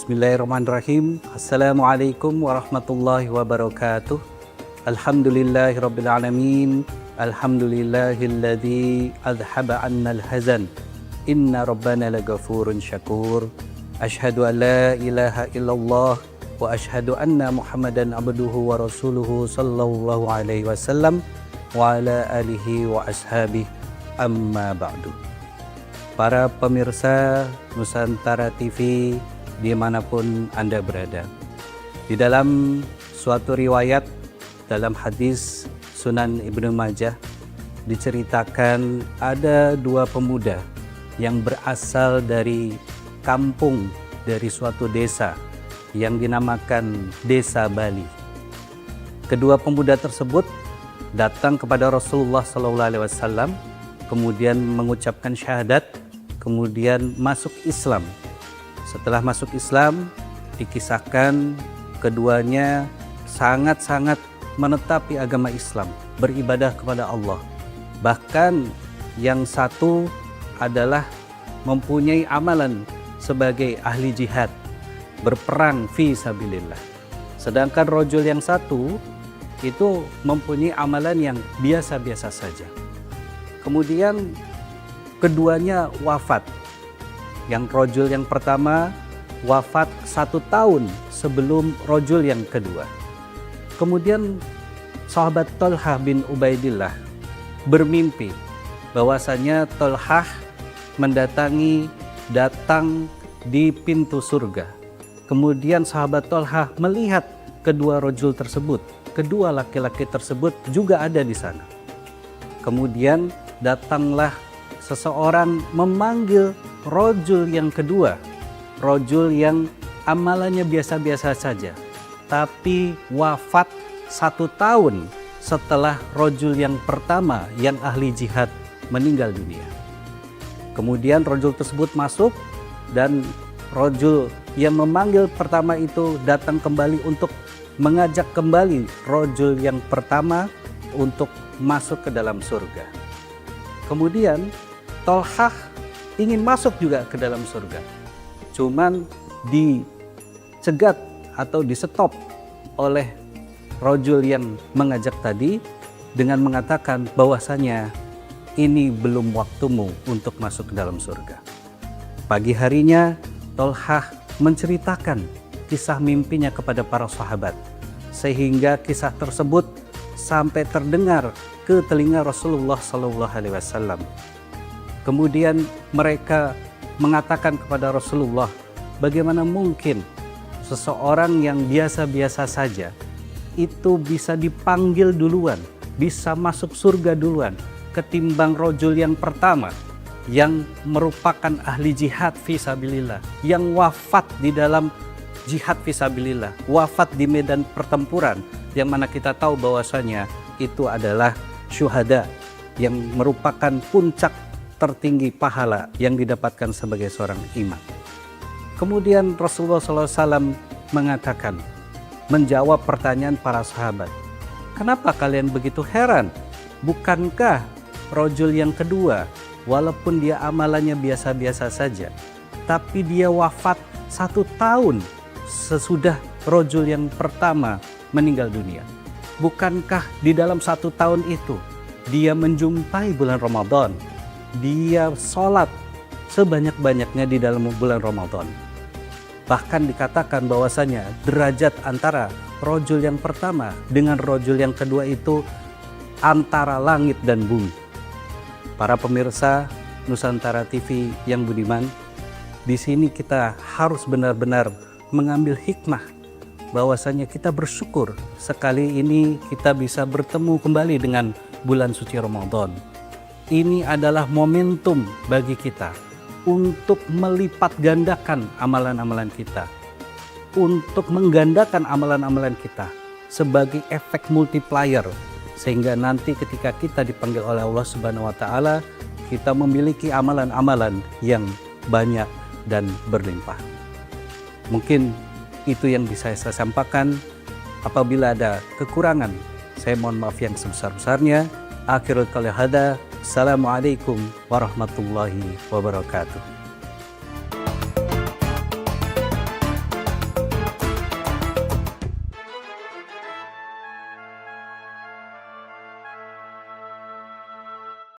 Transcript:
Bismillahirrahmanirrahim. Assalamualaikum warahmatullahi wabarakatuh. Alhamdulillahirabbil alamin. Alhamdulillahilladzi adhaba 'annal hazan. Inna rabbana laghafurun syakur. Asyhadu an la ilaha illallah wa asyhadu anna Muhammadan abduhu wa rasuluhu sallallahu alaihi wasallam wa ala alihi wa ashabihi, amma ba'du. Para pemirsa Nusantara TV dimanapun Anda berada, di dalam suatu riwayat dalam hadis Sunan Ibnu Majah diceritakan ada dua pemuda yang berasal dari kampung, dari suatu desa yang dinamakan Desa Bali. Kedua pemuda tersebut datang kepada Rasulullah SAW, kemudian mengucapkan syahadat, kemudian masuk Islam. Setelah masuk Islam, dikisahkan keduanya sangat-sangat menetapi agama Islam, beribadah kepada Allah. Bahkan yang satu adalah mempunyai amalan sebagai ahli jihad, berperang fi sabilillah. Sedangkan rojul yang satu itu mempunyai amalan yang biasa-biasa saja. Kemudian keduanya wafat. Yang rojul yang pertama wafat 1 tahun sebelum rojul yang kedua. Kemudian sahabat Thalhah bin Ubaidillah bermimpi bahwasanya Thalhah datang di pintu surga. Kemudian sahabat Thalhah melihat kedua rojul tersebut, kedua laki-laki tersebut juga ada di sana. Kemudian datanglah seseorang memanggil rojul yang kedua, rojul yang amalannya biasa-biasa saja, tapi wafat 1 tahun setelah rojul yang pertama yang ahli jihad meninggal dunia. Kemudian rojul tersebut masuk dan rojul yang memanggil pertama itu datang kembali untuk mengajak kembali rojul yang pertama untuk masuk ke dalam surga. Kemudian Thalhah ingin masuk juga ke dalam surga, cuman dicegat atau di-stop oleh rojul yang mengajak tadi dengan mengatakan bahwasanya ini belum waktumu untuk masuk ke dalam surga. Pagi harinya Thalhah menceritakan kisah mimpinya kepada para sahabat, sehingga kisah tersebut sampai terdengar ke telinga Rasulullah SAW. Kemudian mereka mengatakan kepada Rasulullah, bagaimana mungkin seseorang yang biasa-biasa saja itu bisa dipanggil duluan, bisa masuk surga duluan ketimbang rojul yang pertama yang merupakan ahli jihad fisabilillah, yang wafat di dalam jihad fisabilillah, wafat di medan pertempuran, yang mana kita tahu bahwasanya itu adalah syuhada, yang merupakan puncak tertinggi pahala yang didapatkan sebagai seorang imam. Kemudian Rasulullah SAW mengatakan, menjawab pertanyaan para sahabat, kenapa kalian begitu heran? Bukankah rojul yang kedua, walaupun dia amalannya biasa-biasa saja, tapi dia wafat 1 tahun sesudah rojul yang pertama meninggal dunia? Bukankah di dalam 1 tahun itu dia menjumpai bulan Ramadan, dia sholat sebanyak-banyaknya di dalam bulan Ramadan? Bahkan dikatakan bahwasanya derajat antara rojul yang pertama dengan rojul yang kedua itu antara langit dan bumi. Para pemirsa Nusantara TV yang budiman, di sini kita harus benar-benar mengambil hikmah bahwasanya kita bersyukur sekali ini kita bisa bertemu kembali dengan bulan suci Ramadan. Ini adalah momentum bagi kita untuk melipat gandakan amalan-amalan kita, untuk menggandakan amalan-amalan kita sebagai efek multiplier, sehingga nanti ketika kita dipanggil oleh Allah Subhanahu wa taala, kita memiliki amalan-amalan yang banyak dan berlimpah. Mungkin itu yang bisa saya sampaikan. Apabila ada kekurangan, saya mohon maaf yang sebesar-besarnya. Akhirul qawli hadza. Assalamualaikum warahmatullahi wabarakatuh.